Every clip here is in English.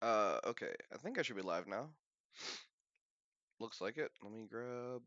Okay. I think I should be live now. Looks like it. Let me grab.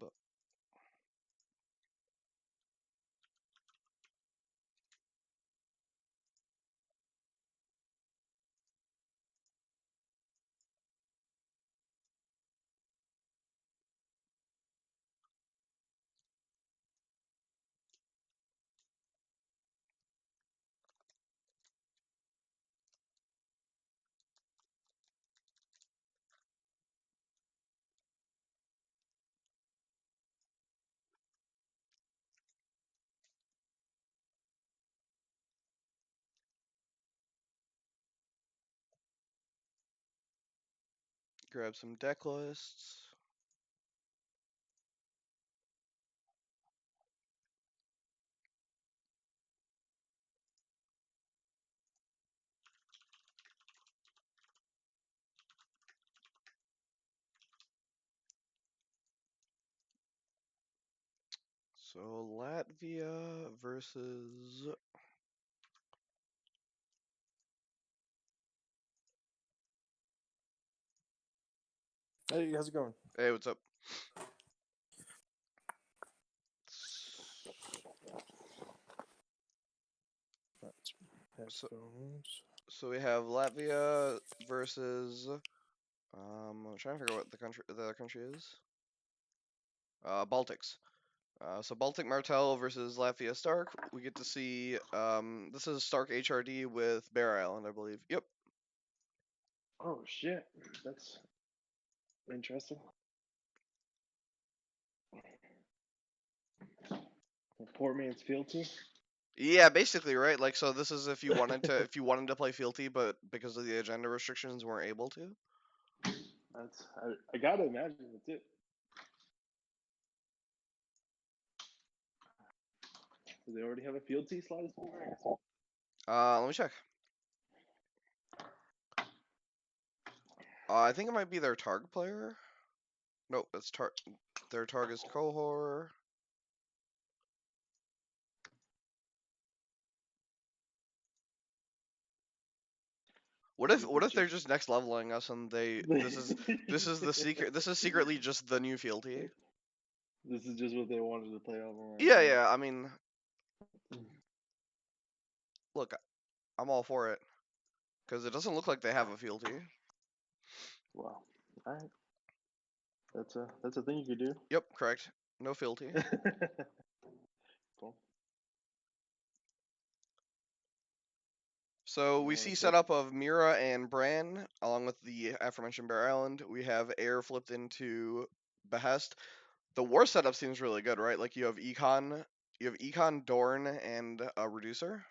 Grab some deck lists. So Latvia versus. Hey, how's it going? Hey, what's up? Headphones. So we have Latvia versus. I'm trying to figure out what the other country is. Baltics. So Baltic Martell versus Latvia Stark. We get to see. This is Stark HRD with Bear Island, I believe. Yep. Oh shit, that's interesting. Poor man's fealty. Yeah, basically, right? Like, so this is if you wanted to play fealty, but because of the agenda restrictions, weren't able to. That's I gotta imagine that's it. Do they already have a fealty slot? Let me check. I think it might be their Targ player. Nope, it's their Targ is Cohor. What if they're just next leveling us and this is the secret, this is secretly just the new fealty. This is just what they wanted to play over. Yeah, I mean, look, I'm all for it because it doesn't look like they have a fealty. Wow. All right. That's a thing you could do. Yep, correct. No fealty. Cool. So we see setup of Mira and Bran, along with the aforementioned Bear Island. We have Air flipped into Behest. The war setup seems really good, right? Like you have Econ, Dorn, and a Reducer.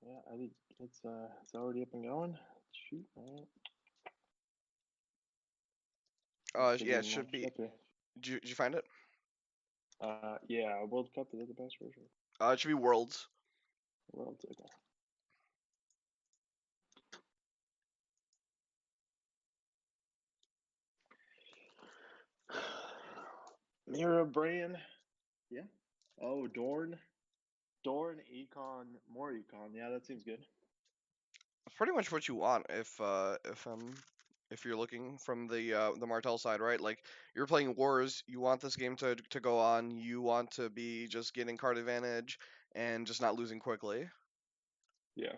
Yeah, I think it's already up and going. Shoot. All right. Yeah, it should be. Did you find it? Yeah, World Cup is that the best version? It should be Worlds. World okay. Mira Bran. Yeah. Oh, Dorn. Dorn, Econ, more Econ. Yeah, that seems good. It's pretty much what you want if you're looking from the Martell side, right? Like you're playing wars, you want this game to go on, you want to be just getting card advantage and just not losing quickly. Yeah.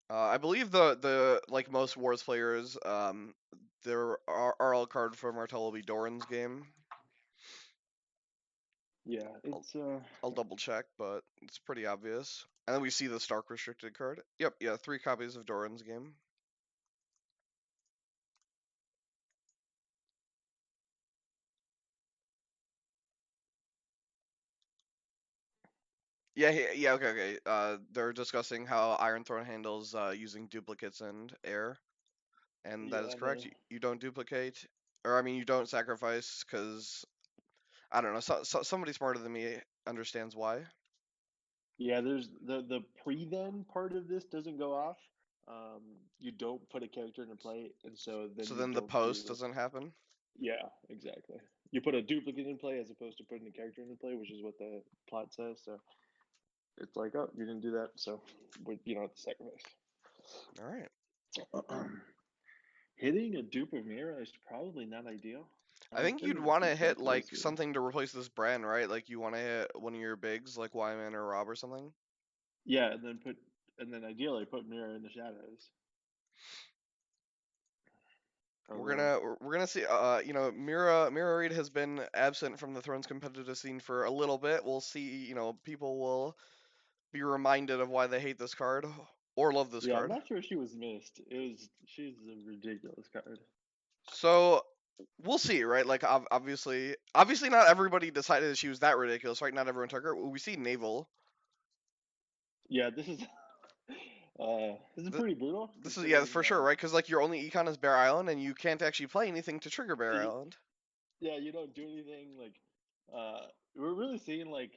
I believe the like most wars players, their RL card for Martell will be Doran's game. Yeah, it's I'll double check, but it's pretty obvious. And then we see the Stark restricted card. Yep, yeah, 3 copies of Doran's game. Yeah, okay. They're discussing how Iron Throne handles using duplicates and air, and that is correct. You don't duplicate, or I mean, you don't sacrifice, because I don't know. Somebody smarter than me understands why. yeah. There's the pre-then part of this doesn't go off. You don't put a character into play, and so then So you then the don't post do. doesn't happen. Yeah, exactly. You put a duplicate in play as opposed to putting a character into play, which is what the plot says. So it's like, oh, you didn't do that, so you don't have to sacrifice. All right. Hitting a dupe of Mira is probably not ideal. I think you'd There's a want few to hit smart plays like here. something to replace this brand, right? Like you want to hit one of your bigs, like Wyman or Rob or something. Yeah, and then ideally put Mira in the shadows. Although, We're gonna see. Mira Reed has been absent from the Thrones competitive scene for a little bit. We'll see. People will be reminded of why they hate this card or love this yeah, I'm card. not sure she was missed. She's a ridiculous card. So we'll see, right? Like obviously, not everybody decided she was that ridiculous, right? Not everyone took her. We see Naval. Yeah, this is Th- pretty brutal This is yeah considering. for sure, right? Because like your only econ is Bear Island, and you can't actually play anything to trigger Bear Y- Island. yeah, you don't do anything like. We're really seeing like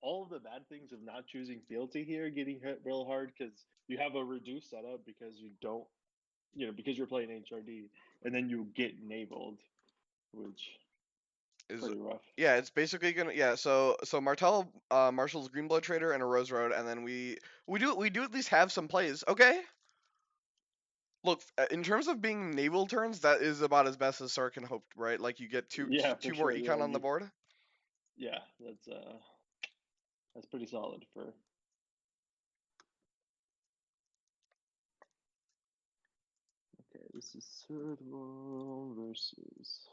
all of the bad things of not choosing fealty here getting hit real hard because you have a reduced setup because you don't, because you're playing HRD, and then you get naveled, which Is pretty rough. Yeah, it's basically gonna So Martell, Marshall's Greenblood Trader, and a Rose Road, and then we do at least have some plays. Okay, look, in terms of being naval turns, that is about as best as Sark can hope, right? Like you get Yeah, for two more sure. econ on the board. Yeah, that's pretty solid for. Okay, this is Sirvo versus.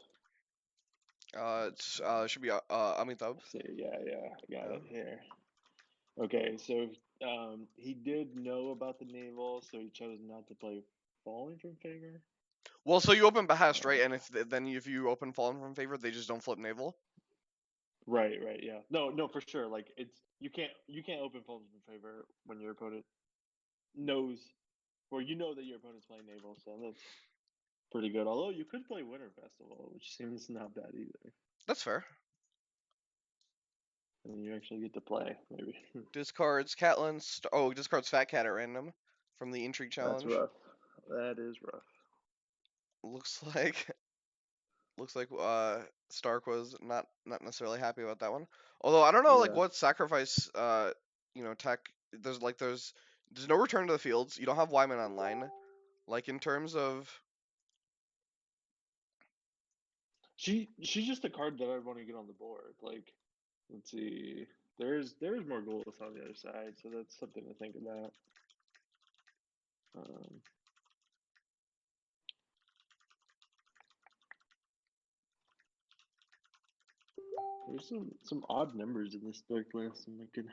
It's should be Amitabh. See, yeah, I got Yeah. it here. Okay, so he did know about the naval, so he chose not to play falling from favor. Well, so you open Behest, Uh, right? And if you open Fallen from favor, they just don't flip naval. right, yeah. No, for sure. Like you can't open falling from favor when your opponent knows, or you know that your opponent's playing naval, so that's pretty good. Although you could play Winter Festival, which seems not bad either, That's fair. and you actually get to play maybe. Discards discards Fat Cat at random from the Intrigue That's challenge. rough. That is rough. Looks like Stark was not necessarily happy about that one. Although I don't know like Yeah. what sacrifice tech there's no return to the fields. You don't have Wyman online. Like in terms of She's just a card that I want to get on the board. Like, let's see. There's more goals on the other side, so that's something to think about. Um, there's some odd numbers in this deck list. I'm looking.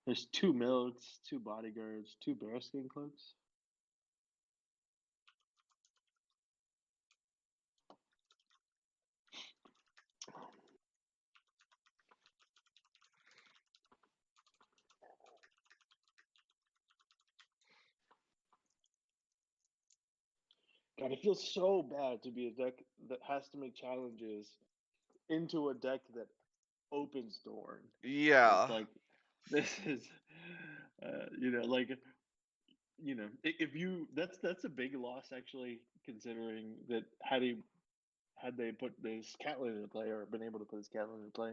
There's two milks, two bodyguards, two bearskin cloaks. God, it feels so bad to be a deck that has to make challenges into a deck that opens Dorn. It's yeah. like this is, like if you that's a big loss actually, considering that had they put this Catlin into play or been able to put this Catlin into play,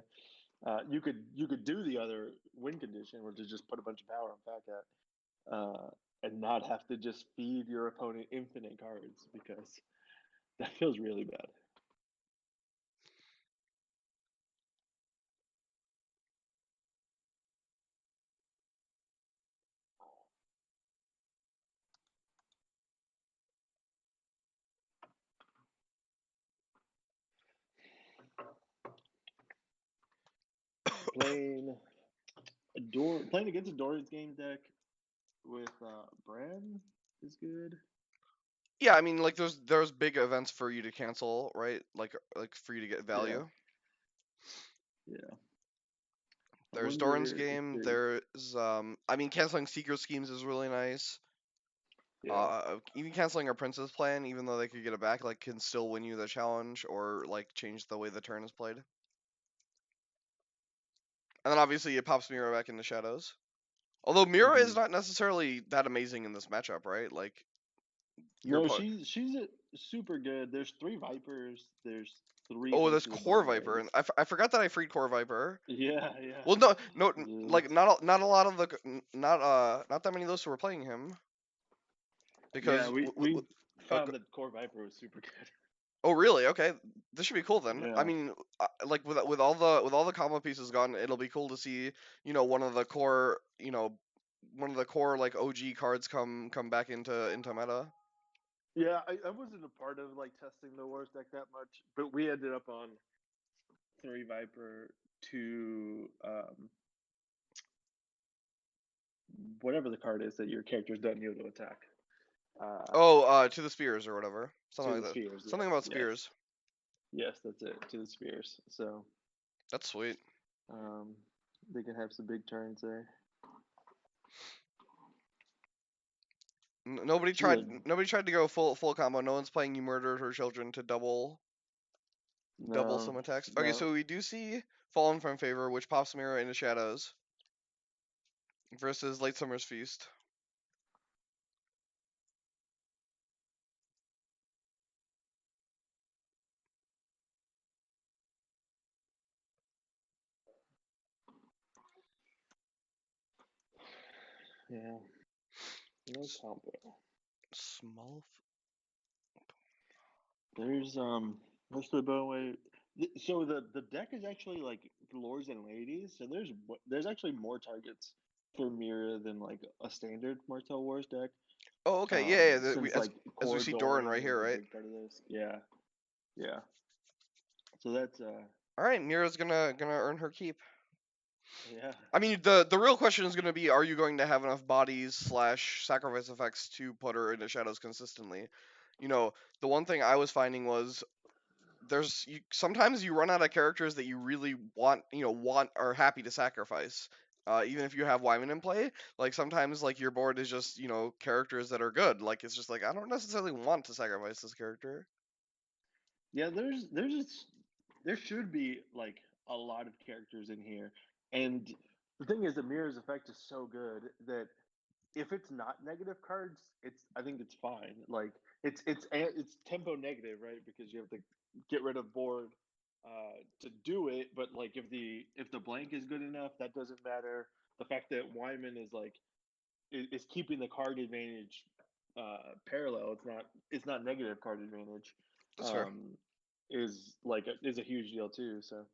you could do the other win condition, which is just put a bunch of power on Fat Cat, and not have to just feed your opponent infinite cards because that feels really bad. Playing playing against a Doran's game deck with Bran is good. Yeah, I mean like there's big events for you to cancel, right? Like for you to get Yeah, value. yeah. I There's Doran's wonder if game. there's There's I mean canceling Secret Schemes is really nice. yeah. Even canceling a Princess plan, even though they could get it back, like can still win you the challenge or like change the way the turn is played. And then obviously it pops Mira back into shadows. Although Mira is Hmm. not necessarily that amazing in this matchup, right? Like your No, opponent. she's super good. There's three Vipers. There's three Oh, there's Faces of Core Viper, and Borealis. I forgot that I freed Core Viper. Yeah, yeah. Well, no, like It's, not a lot of the not that many of those who were playing him. because Yeah, we oh, found that Core Viper was super good. oh, really? Okay, this should be cool then. I Yeah. mean, like with all the combo pieces gone, it'll be cool to see one of the core like OG cards come back into meta. Yeah, I wasn't a part of like testing the Wars deck that much, but we ended up on 3 Viper, 2 whatever the card is that your characters don't need to attack. Uh, Oh, to the spears or whatever, something to like the that. spheres, Something yes, about yes, spears. yes, that's it. To the spheres. So That's sweet. um, they can have some big turns there. Nobody This is tried. a Nobody tried to go full combo. No one's playing "You Murdered Her Children" to double no, some attacks. Okay, no. so we do see Fallen from Favor, which pops Mirror into Shadows versus Late Summer's Feast. Yeah, no combo. Small. There's what's the bone way? So the deck is actually like lords and ladies. So there's actually more targets for Mira than like a standard Martell Wars deck. Oh, okay, yeah, yeah. Since As like as we Core see Doran Doran right here, is a right? big part of this. Yeah, yeah. So that's All right, Mira's gonna earn her keep. yeah. I mean, the real question is gonna be, are you going to have enough bodies slash sacrifice effects to put her into Shadows consistently? The one thing I was finding was sometimes you run out of characters that you really want or happy to sacrifice. Even if you have Wyman in play, like sometimes like your board is just characters that are good. Like it's just like I don't necessarily want to sacrifice this character. Yeah, there should be like a lot of characters in here. And the thing is the mirror's effect is so good that if it's not negative cards, I think it's fine. Like it's tempo negative, right? Because you have to get rid of board to do it. But like if the blank is good enough, that doesn't matter. The fact that Wyman is like is keeping the card advantage parallel. It's not negative card advantage. That's fair. Um, is a huge deal too. So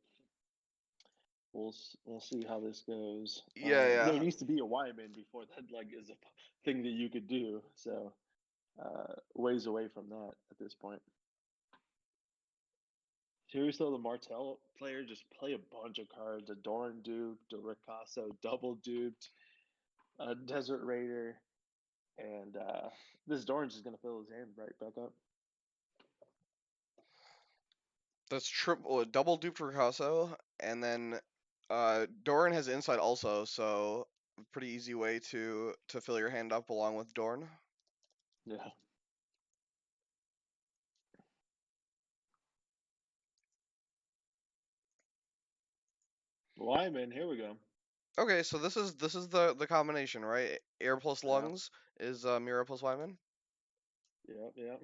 we'll see how this goes. Yeah, There yeah. needs to be a Wyman before that like is a thing that you could do. So ways away from that at this point. Seriously, the Martell player just play a bunch of cards. A Doran duped, a Ricasso double duped, a Desert Raider, and this Doran's just gonna fill his hand right back up. That's triple double duped Ricasso, and then Doran has insight also, so pretty easy way to fill your hand up along with Dorn. Yeah. Lyman, here we go. Okay, so this is the combination, right? Air plus Yeah. lungs is Mira plus Wyman. Yeah. Yeah.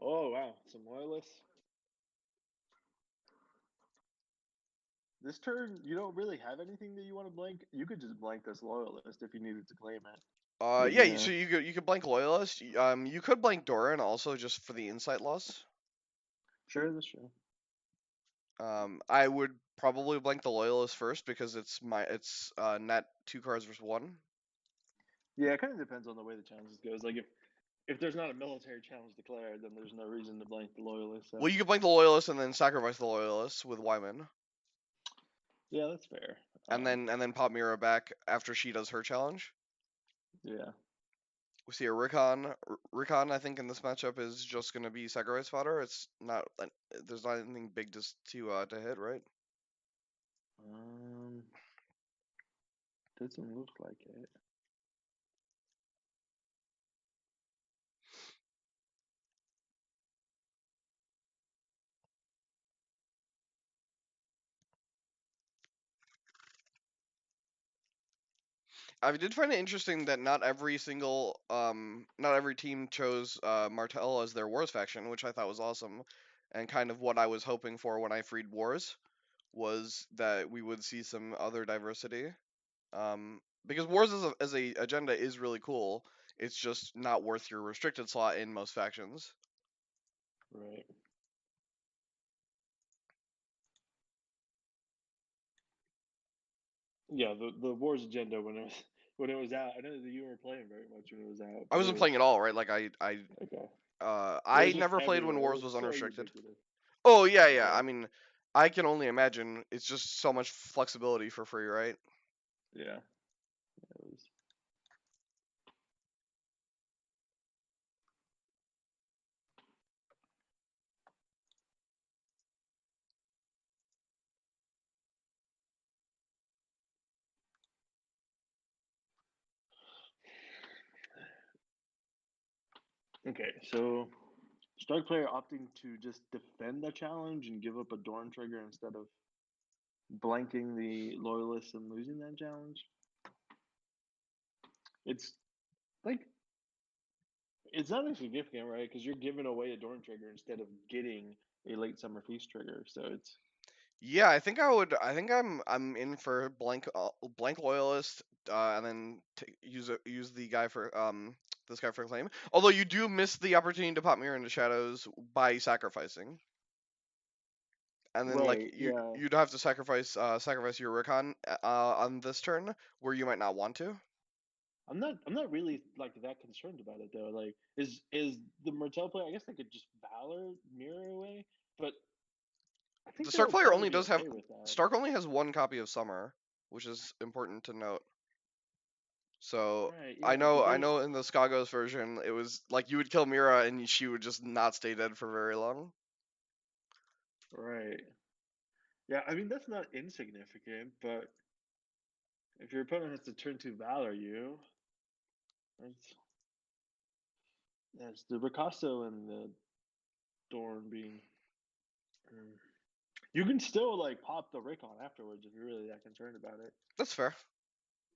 Oh wow, some loyalists. This turn, you don't really have anything that you want to blank. You could just blank this loyalist if you needed to claim it. But Yeah. yeah, So you could blank loyalist. You could blank Doran also just for the insight loss. sure, that's true. I would probably blank the loyalist first because it's net 2 cards versus 1. Yeah, it kind of depends on the way the challenges goes. Like if there's not a military challenge declared, then there's no reason to blank the loyalist. So Well, you could blank the loyalist and then sacrifice the loyalist with Wyman, yeah, that's fair. and then pop Mira back after she does her challenge. Yeah, We see a Rickon. Rickon, I think in this matchup is just gonna be sacrifice fodder. It's not. There's not anything big to hit, right? um, doesn't look like it. I did find it interesting that not every team chose Martell as their Wars faction, which I thought was awesome, and kind of what I was hoping for when I freed Wars. was that we would see some other diversity. Because wars as a agenda is really cool. It's just not worth your restricted slot in most factions. Right. Yeah, the wars agenda when it was out. I know that you weren't playing very much when it was out, I but it wasn't was playing at all, right? Like okay. It I was just never played when everywhere. It wars was was so unrestricted. ubiquitous. Oh yeah, yeah. Yeah, I mean, I can only imagine. It's just so much flexibility for free, right? yeah. It was. Okay, so strike player opting to just defend the challenge and give up a Dorn trigger instead of blanking the loyalists and losing that challenge. It's like it's not insignificant, right? Because you're giving away a Dorn trigger instead of getting a late summer feast trigger. So it's Yeah, I think I would. I think I'm in for blank loyalist, and then use the guy for this guy for claim. Although you do miss the opportunity to pop mirror into shadows by sacrificing, and then like right. Yeah, you'd have to sacrifice your recon on this turn where you might not want to. I'm not really like that concerned about it though. Like, is the Martell player? I guess they could just Valor mirror away, but I The think Stark they'll player probably only be does have okay with that. Stark only has one copy of Summer, which is important to note. So Right. I Yeah, know but I they know in the Skagos version it was like you would kill Mira and she would just not stay dead for very long. right. Yeah, I mean that's not insignificant, but if your opponent has to turn to Valor you, that's that's the Ricasso and the Dorn being. Mm. You can still like pop the Rickon afterwards if you're really that concerned about it. That's fair.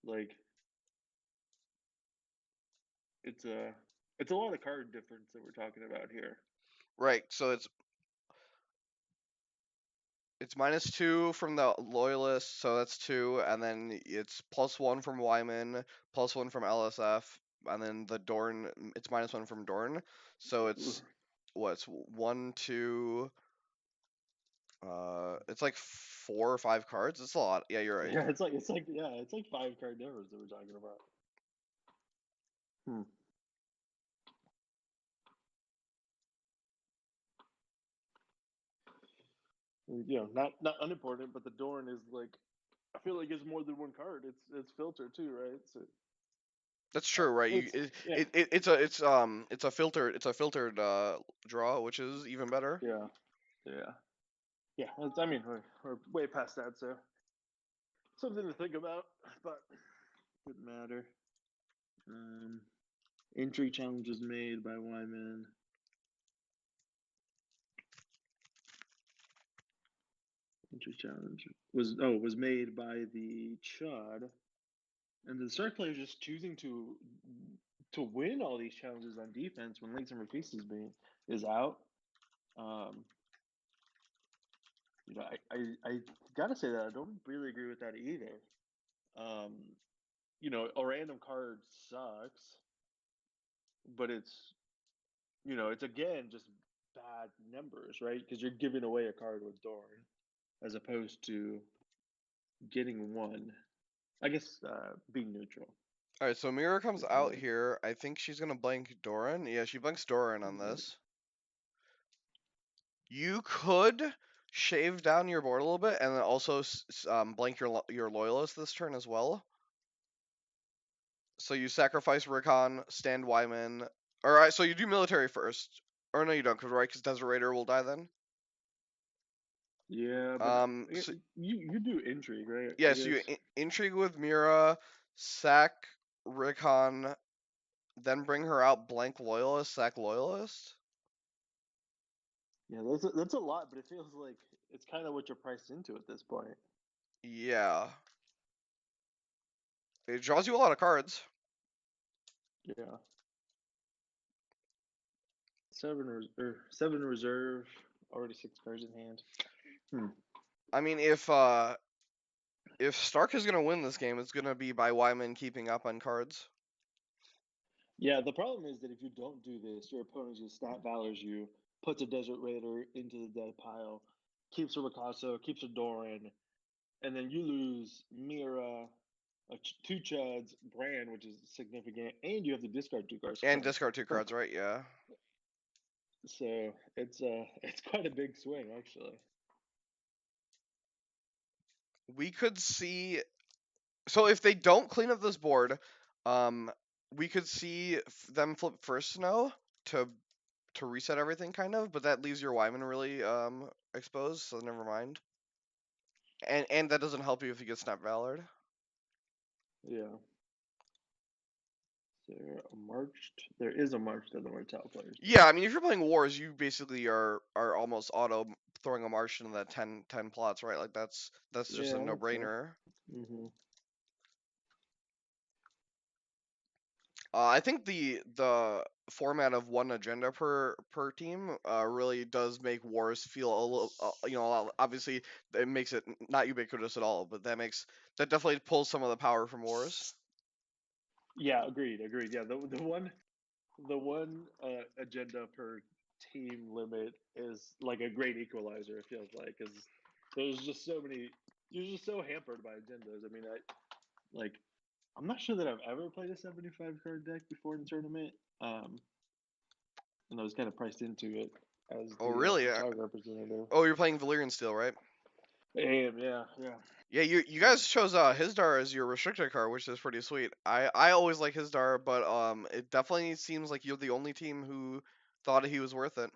Like it's a it's a lot of card difference that we're talking about here. Right. So it's -2 from the loyalist, so that's 2, and then it's +1 from Wyman, +1 from LSF, and then the Dorn it's -1 from Dorn. So it's what's 1, 2, it's like 4 or 5 cards. It's a lot. Yeah, you're right. Yeah, it's like 5 card difference that we're talking about. Hmm. Not unimportant, but the Dorn is like I feel like it's more than one card. It's filtered too, right? So That's true, right? it's yeah, It's a filtered draw, which is even better. yeah, yeah, yeah. I mean, we're way past that, so something to think about, but didn't matter. Um, Entry challenge was made by Wyman. Entry challenge was made by the Chud, and the Stark player is just choosing to win all these challenges on defense when Late Summer Feast is out. Um, I gotta say that I don't really agree with that either. Um, a random card sucks, but it's again just bad numbers, right? Because you're giving away a card with Dorn as opposed to getting one. I guess being neutral. All right, so Mira comes Just out like here. I think she's gonna blank Doran. Yeah, she blanks Doran on right. this. You could shave down your board a little bit and then also blank your loyalist this turn as well. So you sacrifice Rickon, stand Wyman. All right, so you do military first, or no, you don't, cause right, because Desert Raider will die then. Yeah, but So you do intrigue, right? I yeah, so you guess. intrigue with Mira, sack Rickon, then bring her out, blank loyalist, sack loyalist. Yeah, that's a lot, but it feels like it's kind of what you're priced into at this point. Yeah, it draws you a lot of cards. Yeah, seven reserve, already 6 cards in hand. Hmm. I mean, if Stark is gonna win this game, it's gonna be by Wyman keeping up on cards. Yeah, the problem is that if you don't do this, your opponent just snap valors you, puts a Desert Raider into the dead pile, keeps a Ricasso, keeps a Doran, and then you lose Mira, two Chuds, Brand, which is significant, and you have to discard two cards And discard two cards, right? Yeah. So it's quite a big swing actually. We could see. So if they don't clean up this board, um, we could see them flip first snow to reset everything, kind of. But that leaves your Wyman really exposed. So never mind. And that doesn't help you if you get snap valored. Yeah. There is a march that the Martell players do. Yeah, I mean, if you're playing wars, you basically are almost auto throwing a march into that 10 plots, right? Like that's just a Yeah, that's fair. no-brainer. Mm-hmm. I think the format of one agenda per team really does make wars feel a little, obviously it makes it not ubiquitous at all, but that definitely pulls some of the power from wars. Yeah, agreed. Yeah, the one agenda per team limit is like a great equalizer. It feels like because there's just so many. You're just so hampered by agendas. I mean, like I'm not sure that I've ever played a 75 card deck before in the tournament. And I was kind of priced into it as Oh, the really? Qatar representative. Oh, you're playing Valyrian Steel, right? Yeah, Yeah, you yeah, guys chose Hisdar as your restricted card, which is pretty sweet. I always like Hisdar, but it definitely seems like you're the only team who thought he was worth it.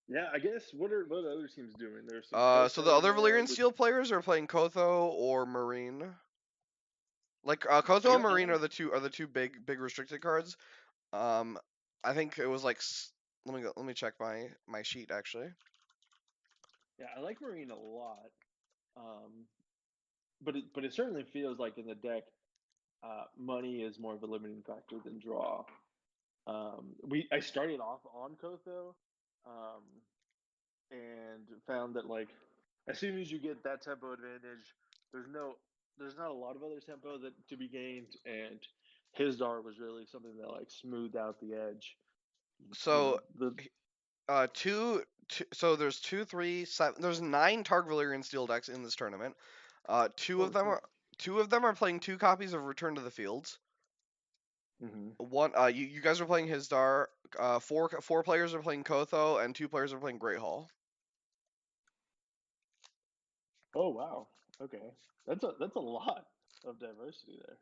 yeah. I guess what are other teams doing? There's some So the Kotho in other there, Valyrian which Steel players are playing Kotho or Marine. Like I Kotho and got. Marine are the two big restricted cards. Um, I think it was like let me check my sheet actually. Yeah, I like Marine a lot. Um, but it certainly feels like in the deck, money is more of a limiting factor than draw. I started off on Kotho, um, and found that like as soon as you get that tempo advantage, there's no there's not a lot of other tempo that to be gained, and his dart was really something that like smoothed out the edge. So The so there's two, three, seven. There's 9 Targ Valyrian Steel decks in this tournament. Two of Holy them shit. are playing 2 copies of Return to the Fields. Hmm. One, you guys are playing Hisdar. Four players are playing Kotho, and 2 players are playing Great Hall. Oh wow. Okay, that's a lot of diversity there.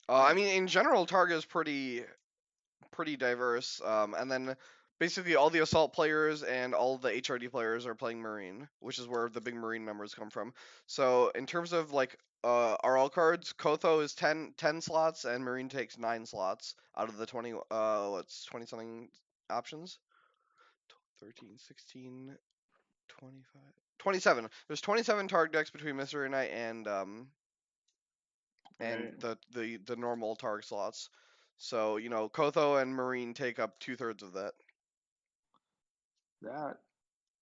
I Huh. mean, in general, Targa is pretty diverse. And then basically all the assault players and all the HRD players are playing Marine, which is where the big Marine numbers come from. So in terms of like RL cards, Kotho is 10 slots and Marine takes 9 slots out of the 20 what's 20 something options. 13, 16, 25, 27. There's 27 target decks between Mystery Knight and Right. the normal target slots. So, Kotho and Marine take up 2/3 of that. That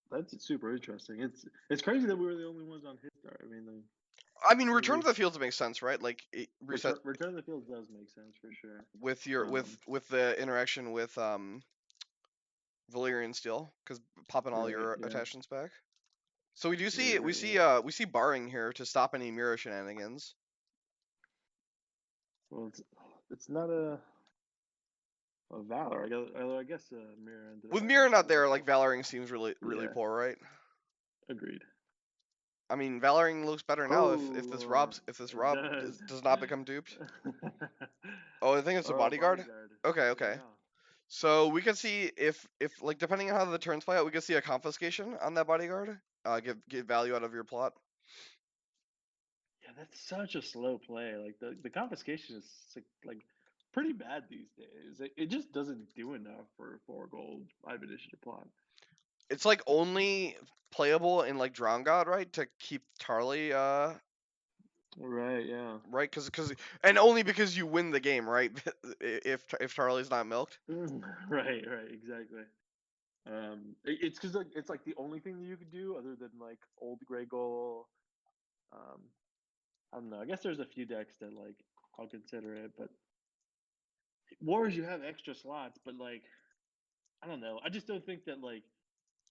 that's super interesting. It's crazy that we were the only ones on his dart. I mean, I mean, at Return to the least Fields makes sense, right? Like it reset Return of the Field does make sense for sure. with your with the interaction with Valyrian Steel, because popping all Right. your Yeah. attachments back. So we do see Right. Yeah. we see barring here to stop any mirror shenanigans. Well, it's not a Valor. I guess Mirror ended up With actually mirror not showing there, up. like Valoring seems really Yeah. poor, right? Agreed. I mean, Valoring looks better now Oh, if this it Rob does. does not become duped. Oh, I think it's a Oh, bodyguard. bodyguard. Okay. Yeah. So we could see if like depending on how the turns play out, we could see a confiscation on that bodyguard. Get value out of your plot. Yeah, that's such a slow play. Like the confiscation is like pretty bad these days. It just doesn't do enough for 4 gold initiative plot. It's like only playable in like Drown God, right? To keep Tarly, Right. Yeah. right? Because and only because you win the game, right? If Tarly's not milked. Right. Right. Exactly. It's because like it's like the only thing that you could do other than like old gray goal. Um, I don't know. I guess there's a few decks that like I'll consider it, but Wars you have extra slots, but like I don't know. I just don't think that like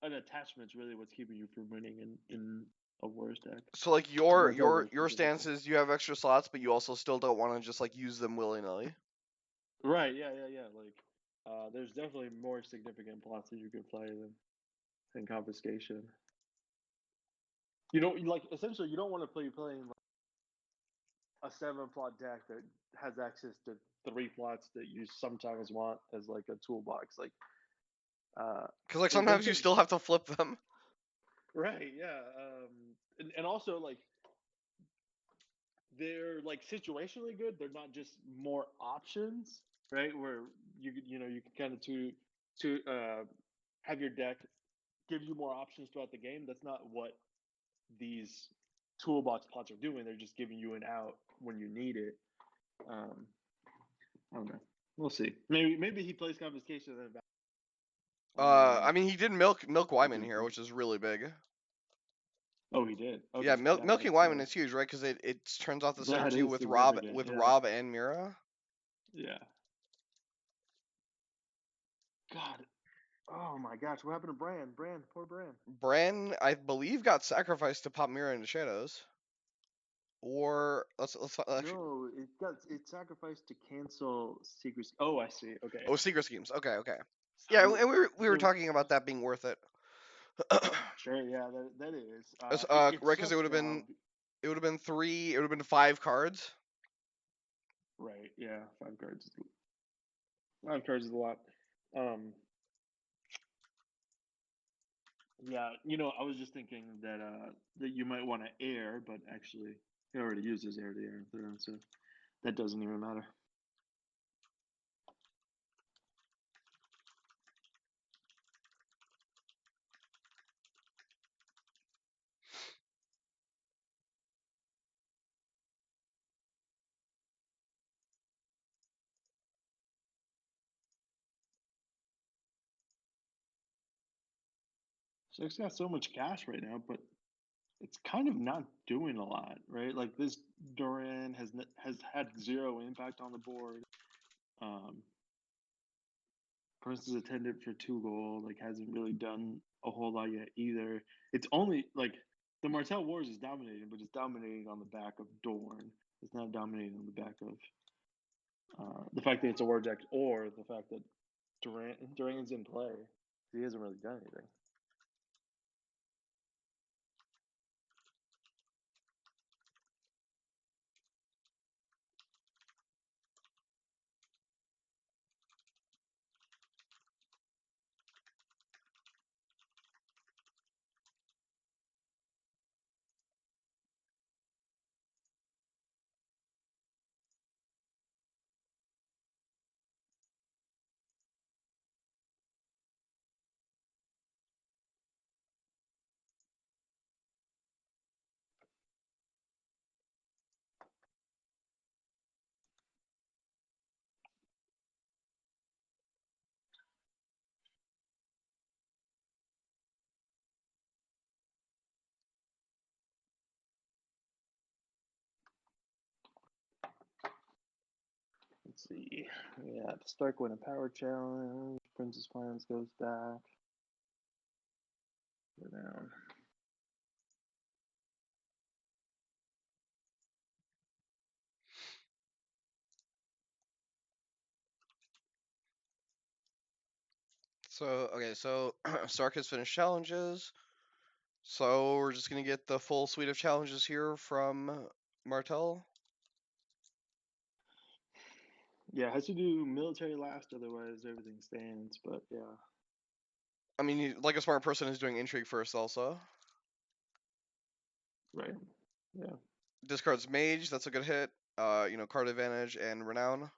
an attachment's really what's keeping you from winning in a Wars deck. So like your Martell your deck your specifically. stance is you have extra slots, but you also still don't want to just like use them willy nilly. Right? Yeah. Like, there's definitely more significant plots that you could play than confiscation. You don't like essentially you don't want to play playing like a 7 plot deck that has access to 3 plots that you sometimes want as like a toolbox. Like, Because like they sometimes you can still have to flip them. right, yeah, and also like they're like situationally good. They're not just more options, right? Where you can kind of to have your deck give you more options throughout the game. That's not what these toolbox plots are doing. They're just giving you an out when you need it. Um, I don't know. We'll see. Maybe he plays confiscation and then I mean he did milk I'll Wyman do here, too. which is really big. Oh, he did. Yeah, Okay, milking that's Wyman is huge, right? Because it turns off the that synergy is with significant. Yeah, Rob and Mira. yeah. God, oh my gosh, what happened to Bran? Poor Bran. Bran, I believe, got sacrificed to pop Mira into shadows. Or let's actually. No, it sacrificed to cancel secrets. Oh, I see. Okay, Oh, secret schemes. Okay, okay. Yeah, so and we were so talking about that being worth it. sure, yeah, that is. It Right, because sucks now. it would have been three. It would have been 5 cards. Right, yeah, 5 cards. 5 cards is a lot. Um, yeah, I was just thinking that you might want to air, but actually, he already uses air to air through, so that doesn't even matter. So it's got so much cash right now, but it's kind of not doing a lot, right? Like this Duran has had zero impact on the board. Um, Prince is attendant for 2 gold, like hasn't really done a whole lot yet either. It's only like the Martell Wars is dominating, but it's dominating on the back of Dorn. It's not dominating on the back of the fact that it's a war deck or the fact that Duran's in play. He hasn't really done anything. Let's see. Yeah, Stark win a power challenge. Princess Plans goes back. Go down. So okay, so Stark has finished challenges. So we're just gonna get the full suite of challenges here from Martell. Yeah, has to do military last, otherwise everything stands. But yeah, I mean, like a smart person is doing intrigue first also. right. Yeah, Discards mage, that's a good hit. Card advantage and renown.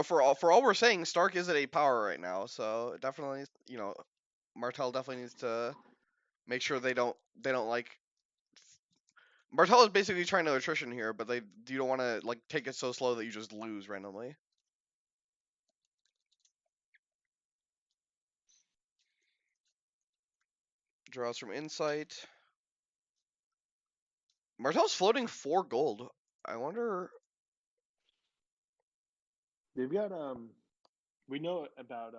For all we're saying, Stark is at 8 power right now, so definitely, Martell definitely needs to make sure they don't like. Martell is basically trying to attrition here, but you don't want to like take it so slow that you just lose randomly. Draws from Insight. Martell's floating 4 gold. I wonder. They've got we know about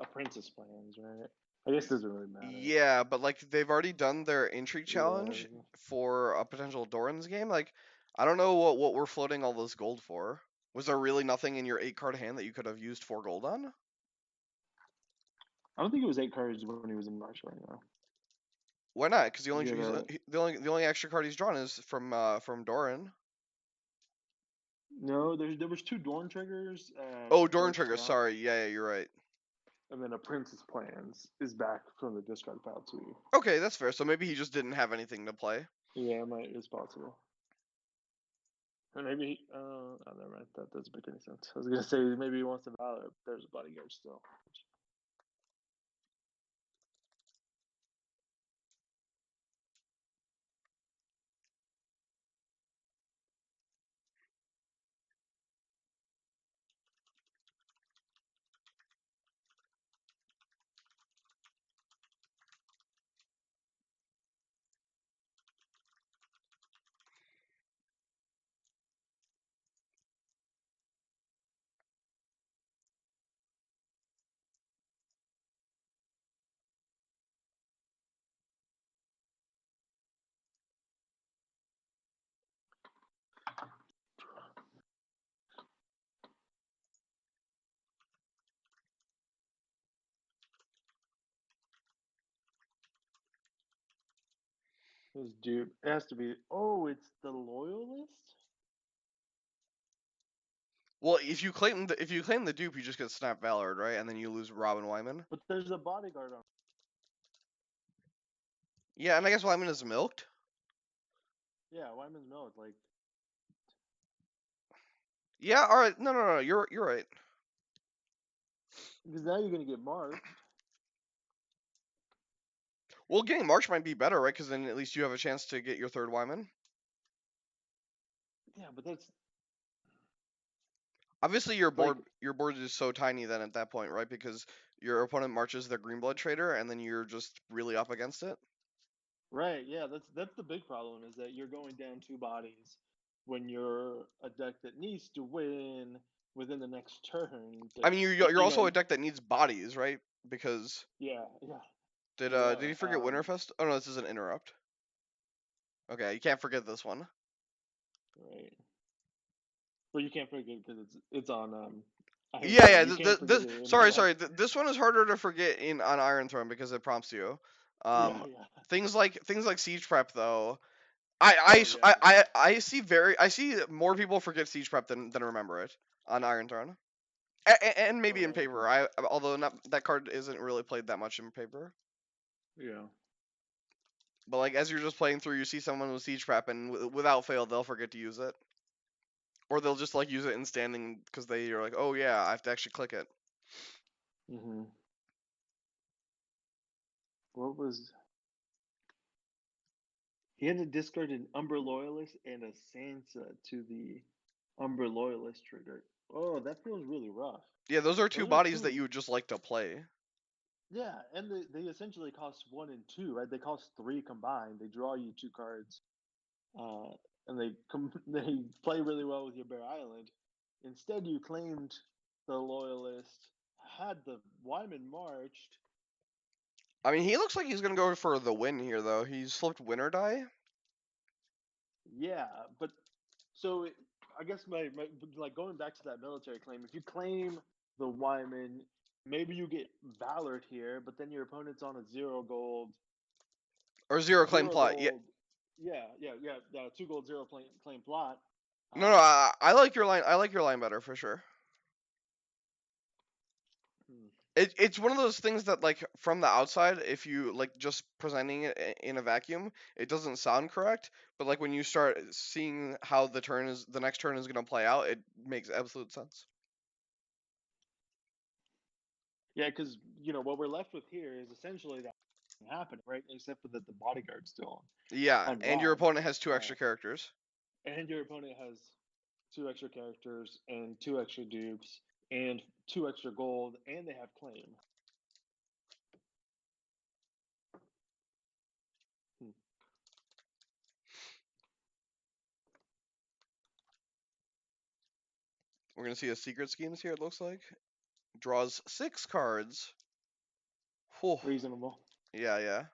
apprentice plans, right? I guess it doesn't really matter. Yeah, but like they've already done their intrigue Yeah. challenge for a potential Doran's game. Like, I don't know what we're floating all this gold for. Was there really nothing in your 8-card hand that you could have used 4 gold on? I don't think it was 8 cards when he was in Marshall right now. Why not? Because You gotta, the only extra card he's drawn is from Doran. no, there was 2 Dorn triggers Oh, Doran first trigger. round, Sorry. Yeah, you're right. and then apprentice plans is back from the discard pile too. Okay, that's fair. So maybe he just didn't have anything to play. Yeah, it's possible. Or maybe, oh, never mind. That doesn't make any sense. I was gonna say maybe he wants to Valor. There's a bodyguard still. This dude, it has to be. Oh, it's the loyalist. Well, if you claim the dupe, you just get Snap Valor, right? And then you lose Robin Wyman. But there's a bodyguard on. Yeah, and I guess Wyman is milked. Yeah, Wyman's milk. Like, Yeah. All right. No. You're right. because now you're gonna get marked. Well, getting March might be better, right? Because then at least you have a chance to get your 3rd Wyman. Yeah, but that's Obviously, like your board is so tiny then at that point, right? Because your opponent marches their Greenblood Trader, and then you're just really up against it. right. Yeah, that's the big problem is that you're going down 2 bodies when you're a deck that needs to win within the next turn. I mean, you're You know, also a deck that needs bodies, right? Because yeah, you did he are. forget Winterfest? Oh no, this is an interrupt. Okay, you can't forget this one. Right. Well, you can't forget because it's on Iron Yeah, Throne. yeah. You can't forget it in Sorry. This one is harder to forget in on Iron Throne because it prompts you. Yeah, Um, yeah. things like Siege Prep though. Oh yeah, for sure. I see more people forget Siege Prep than remember it on Iron Throne. And maybe in Right. paper. Although not that card isn't really played that much in paper. Yeah. But like as you're just playing through, you see someone with Siege Prep, and without fail, they'll forget to use it, or they'll just like use it in standing because they are like, oh yeah, I have to actually click it. Mhm. What was he had to discard an Umber Loyalist and a Sansa to the Umber Loyalist trigger. Oh, that feels really rough. Yeah, those are 2 Those are bodies that two. you would just like to play. Yeah, and they essentially cost 1 and 2, right? They cost 3 combined. They draw you 2 cards, uh, and they play really well with your Bear Island. Instead, you claimed the Loyalist, had the Wyman marched. I mean, he looks like he's gonna go for the win here, though. He's flipped winner die. Yeah, but so I guess my like going back to that military claim. If you claim the Wyman, maybe you get Valor here, but then your opponent's on a 0 gold, Or zero claim zero plot. Yeah. gold. Yeah. 2 gold, 0 claim plot. No. Um, I like your line. I like your line better for sure. hmm. It's one of those things that like from the outside, if you like just presenting it in a vacuum, it doesn't sound correct. But like when you start seeing how the next turn is gonna play out, it makes absolute sense. Yeah, because what we're left with here is essentially that happening, right? Except for that the bodyguard's still Yeah, on and your Rod, opponent has 2 uh, extra characters. and your opponent has 2 extra characters and 2 extra dupes and 2 extra gold, and they have claim. We're gonna see a secret schemes here. It looks like draws 6 cards. Whew. Reasonable. Yeah, yeah.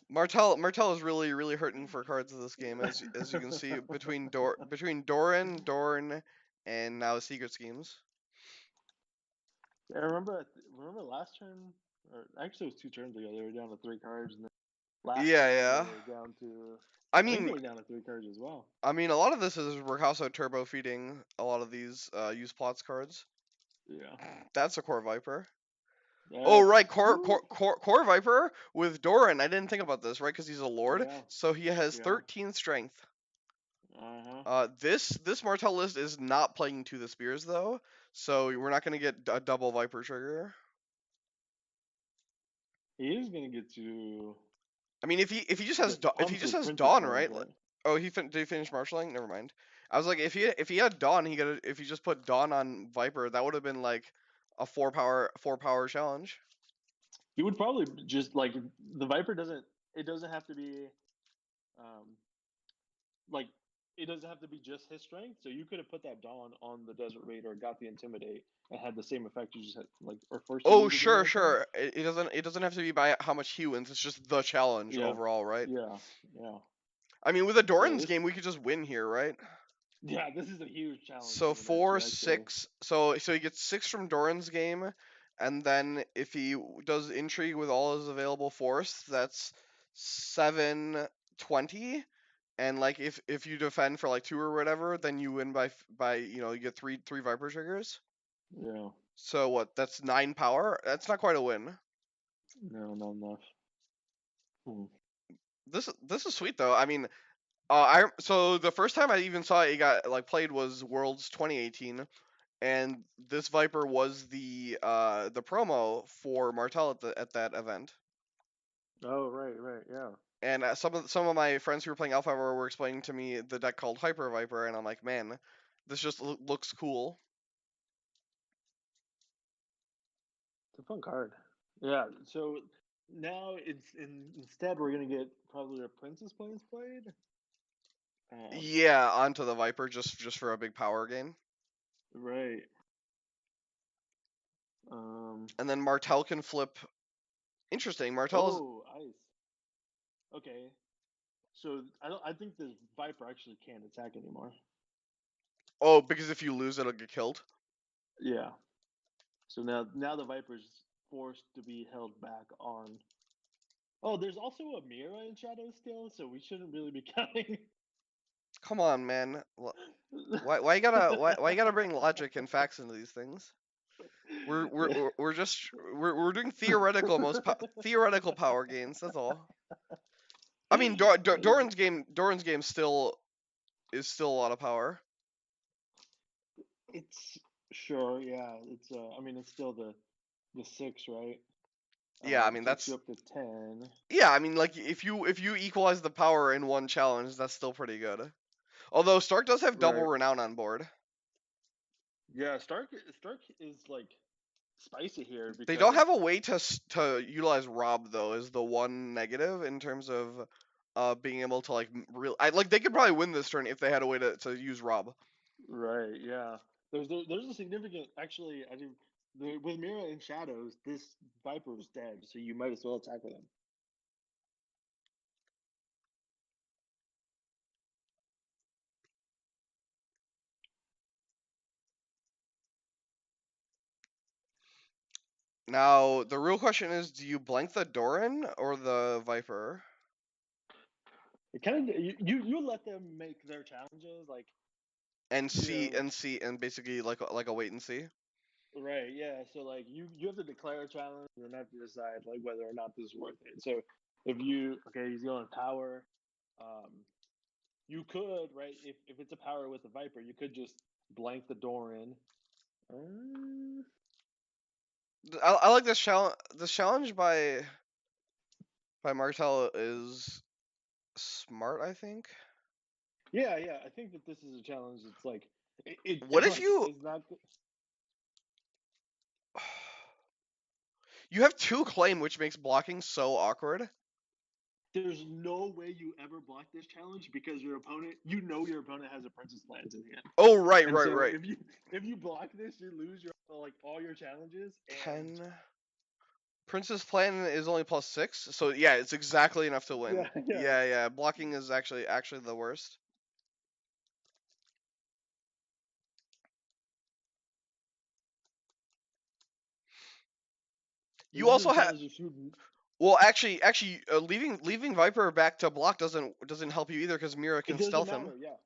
Martell is really hurting for cards in this game, as you can see between Doran, Dorn, and now Secret Schemes. Yeah, I remember last turn, or actually it was 2 turns ago. They were down to 3 cards, and then last Yeah, turn they yeah. were down to. I I think they mean, were down to 3 cards as well. a lot of this is Ricasso turbo feeding a lot of these use plots cards. Yeah, That's a core Viper. Oh that's right, whew, core Viper with Doran. I didn't think about this, right? Because he's a lord, yeah, so he has yeah, 13 strength. uh-huh. This Martell list is not playing to the spears though, so we're not gonna get a double Viper trigger. He is gonna get to I mean, if he just the has if he just punted has printed Dawn, cards, right? right? Oh, did he finish marshaling? Never mind. I was like, if he had Dawn, if he just put Dawn on Viper, that would have been like a 4 power challenge. He would probably just like the Viper doesn't. It doesn't have to be um like it doesn't have to be just his strength. So you could have put that Dawn on the Desert Raid or got the Intimidate and had the same effect you just had, like, or forced to Oh, use it in sure, real time. sure. It doesn't have to be by how much he wins. It's just the challenge Yeah, overall, right? yeah, yeah. I mean, with a So Doran's this, game, we could just win here, right? yeah, this is a huge challenge So for the next four, year, actually. 6. So he gets 6 from Doran's game, and then if he does intrigue with all his available force, that's 720. And like if you defend for like 2 or whatever, then you win by you get three Viper triggers. Yeah, So what? That's 9 power. That's not quite a win. no, not enough. Hmm. This is sweet though. I mean, so the first time I even saw it got like played was Worlds 2018, and this Viper was the promo for Martell at that event. Oh, right, right, yeah. And some of my friends who were playing Alpha were explaining to me the deck called Hyper Viper, and I'm like, man, this just looks cool. It's a fun card. Yeah. So now instead we're gonna get probably a Princess Plains played. Yeah, onto the Viper just for a big power gain. Right. Um. And then Martell can flip. Interesting. Martell's. Oh, ice. Okay. So I don't. I think the Viper actually can't attack anymore. Oh, because if you lose, it'll get killed. Yeah. So now the Viper's forced to be held back on. Oh, there's also a Mira in Shadow still, so we shouldn't really be counting. Come on, man. Why you gotta bring logic and facts into these things? We're we're Yeah. we're we're just we're doing theoretical power gains. That's all. I mean, Doran's game still is still a lot of power. It's sure, yeah. It's I mean it's still the 6, right? Yeah, I It mean takes you that's up to 10. yeah. I mean, like if you equalize the power in one challenge, that's still pretty good. Although Stark does have double Right. renown on board. Yeah, Stark is like spicy here They don't because have a way to utilize Rob though. Is the one negative in terms of being able to like real. Like they could probably win this turn if they had a way to use Rob. right, yeah. There's a significant actually I do with Mira in shadows, this Viper is dead, so you might as well attack with him. Now the real question is, do you blank the Doran or the Viper? It kind of you let them make their challenges like And you see know and see and basically like a wait and see. right, yeah. So like you have to declare a challenge and then have to decide like whether or not this is worth it. So if you okay, he's going power, um, you could right if it's a power with a Viper, you could just blank the door in. Um, I like this challenge. This challenge by Martell is smart. I think. yeah, yeah. I think that this is a challenge. It's like What if like you it's not. you have 2 claim, which makes blocking so awkward? there's no way you ever block this challenge because your opponent, your opponent has a Princess Lands in hand, Oh, right, and right, so right. if you block this, you lose your all your challenges, and 10. Princess Plan is only +6, so yeah, it's exactly enough to win. yeah. Yeah, yeah. Blocking is actually the worst. You This is a also have. challenge who. Well, actually, leaving Viper back to block doesn't help you either because Mira It can doesn't stealth him. matter. Yeah.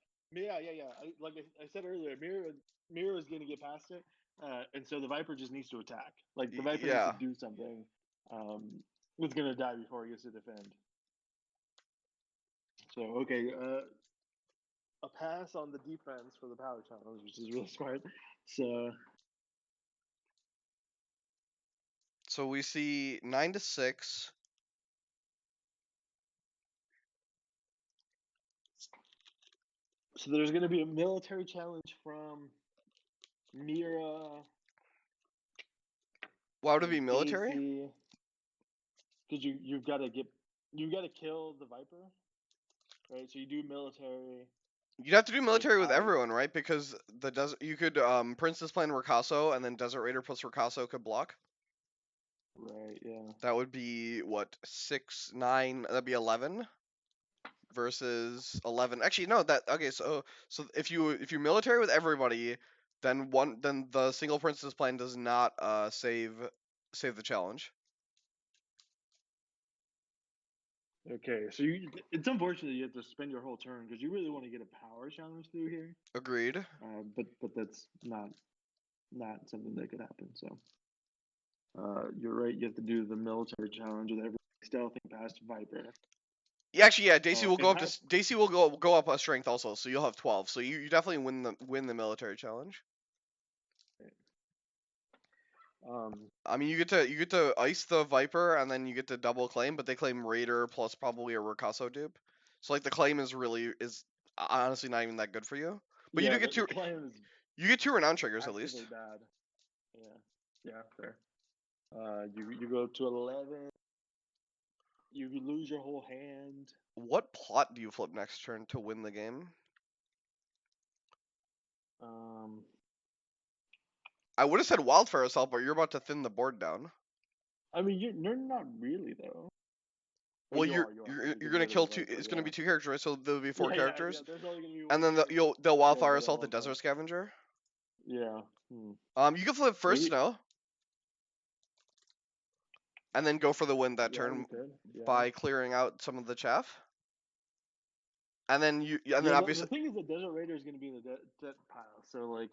I said earlier, Mira is going to get past it, and so the Viper just needs to attack. Like the Viper needs to Yeah. do something. It's going to die before he gets to defend. So okay, a pass on the defense for the power challenge, which is really smart. So So we see 9-6. so there's going to be a military challenge from Mira Why would it and be military? Daisy because you've got to kill the Viper, right? So you do military You'd have to do military with without. everyone, right? Because the desert you could Princess Plan Ricasso and then Desert Raider plus Ricasso could block. Right, yeah. That would be what 6, 9. That'd be 11 versus 11. Actually, no. That okay. So if you military with everybody, then the single Princess Plan does not save the challenge. Okay, so it's unfortunate you have to spend your whole turn because you really want to get a power challenge through here. Agreed. But that's not something that could happen. So you're right. You have to do the military challenge with every stealthing past Viper. Yeah, actually, yeah. Daisy Oh, will and go up how? to Daisy will go up a strength also, so you'll have 12. So you definitely win the military challenge. Um, I mean, you get to ice the Viper, and then you get to double claim, but they claim Raider plus probably a Ricasso dupe. So like the claim is honestly not even that good for you. But you do yeah, get the two claim is you get two renown triggers at least. actively bad. Yeah, fair. You go to 11. You lose your whole hand. What plot do you flip next turn to win the game? Um, I would have said Wildfire Assault, but you're about to thin the board down. I mean, you're not really though. Or Well, you you're are, you are. you're Only you're getting gonna rid of the kill two. Viper. It's gonna Yeah. be two characters, right? So there'll be four Yeah. characters, There's only gonna be and one then character. they'll Yeah, Wildfire but Assault the all Desert Scavenger. yeah. Hmm. You can flip first Maybe. snow, and then go for the win that Yeah, you turn could. Yeah. by clearing out some of the chaff. And then Yeah. The obviously thing is, the Desert Raider is gonna be in the debt pile, so like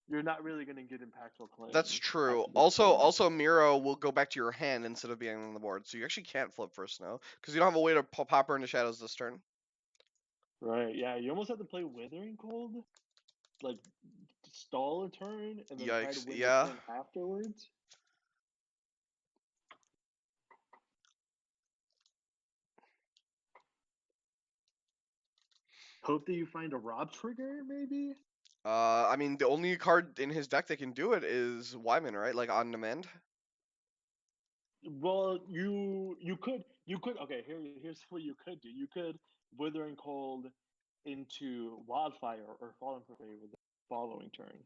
you're not really gonna get impactful that's claims true. after this turn. Also Miro will go back to your hand instead of being on the board, so you actually can't flip first snow because you don't have a way to pop her into shadows this turn. Right. Yeah. You almost have to play Withering Cold, like stall a turn and then try to Yikes! win the Yeah. turn afterwards. Hope that you find a Rob trigger, maybe. I mean the only card in his deck that can do it is Wyman, right? Like on demand. Well, you could okay. Here's what you could do. You could Withering Cold into Wildfire or Fallen for Favor the following turn.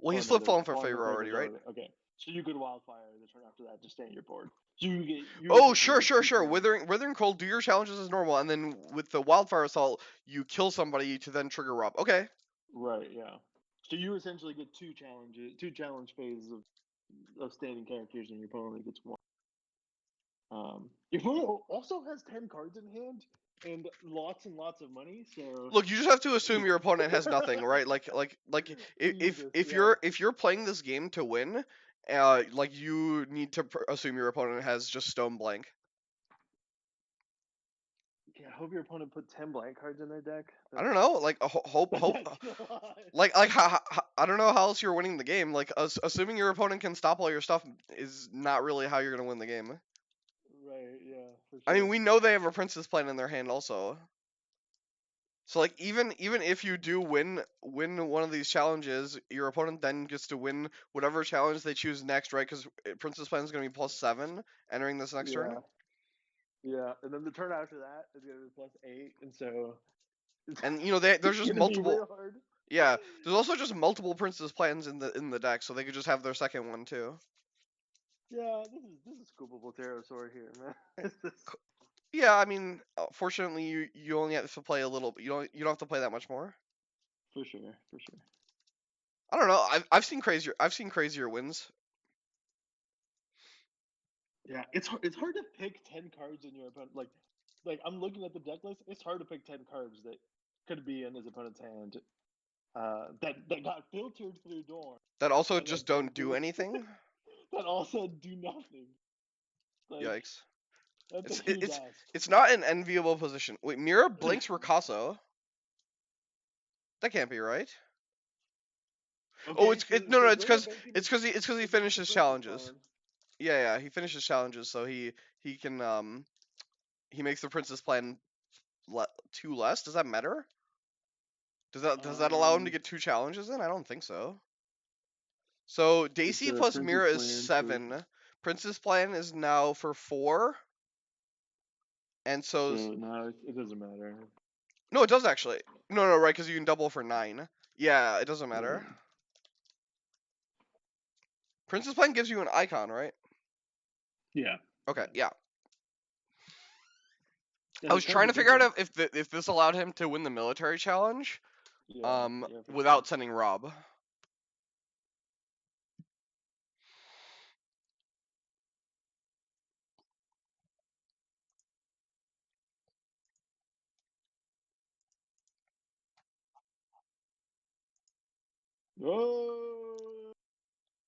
Well, Oh he's no, flip the falling for Fallen for favor Favor already, is right? already okay. So you could Wildfire the turn after that to stay in your board. So you Oh, essentially sure, get sure, two sure. turns. Withering Cold, do your challenges as normal, and then with the Wildfire Assault, you kill somebody to then trigger Rob. Okay. Right. Yeah. So you essentially get two challenge phases of standing characters, and your opponent gets one. Your opponent also has 10 cards in hand and lots of money. So Look, you just have to assume your opponent has nothing, right? Like Jesus, if yeah, you're playing this game to win, like you need to assume your opponent has just stone blank. yeah. I hope your opponent put 10 blank cards in their deck. I don't know, like hope That's a lot. like I don't know how else you're winning the game. Like assuming your opponent can stop all your stuff is not really how you're gonna win the game. Right. Yeah. For I mean, sure. we know they have a Princess Plan in their hand also. So like even if you do win one of these challenges, your opponent then gets to win whatever challenge they choose next, right? Because Princess Plan is going to be +7 entering this next turn. Yeah. Yeah, and then the turn after that is gonna be +8, and so And there's it's just gonna be multiple. real hard. Yeah, there's also just multiple Princess plans in the deck, so they could just have their second one too. Yeah, this is scoopable territory here, man. Yeah, I mean, fortunately, you only have to play a little. You don't have to play that much more. For sure, for sure. I don't know. I've seen crazier wins. Yeah, it's hard to pick 10 cards in your opponent. Like I'm looking at the deck list. It's hard to pick 10 cards that could be in his opponent's hand. That got filtered through Dorn, That also and just that don't do do anything. that also do nothing. Like Yikes! that's a It's huge it's ask. it's not an enviable position. Wait, Mira blinks Ricasso. That can't be right. Oh, Okay, it's so no, so it's Mira because banking it's because he is against the finishes Princess challenges. Pawn. Yeah, he finishes challenges, so he can he makes the Princess plan two less. Does that matter? Does that allow him to Um, get two challenges in? I don't think so. So it's Daisy a plus Princess Mira is plan for 7. Princess plan is now for 4, and so so no, it doesn't matter. no, it does actually. No, right, because you can double for 9. Yeah, it doesn't Right. matter. Princess plan gives you an icon, right? Yeah. Okay, Yeah. yeah. Yeah, I the was trying cards are to figure out different. if this allowed him to win the military challenge, Yeah, yeah, for sure. without sending Rob.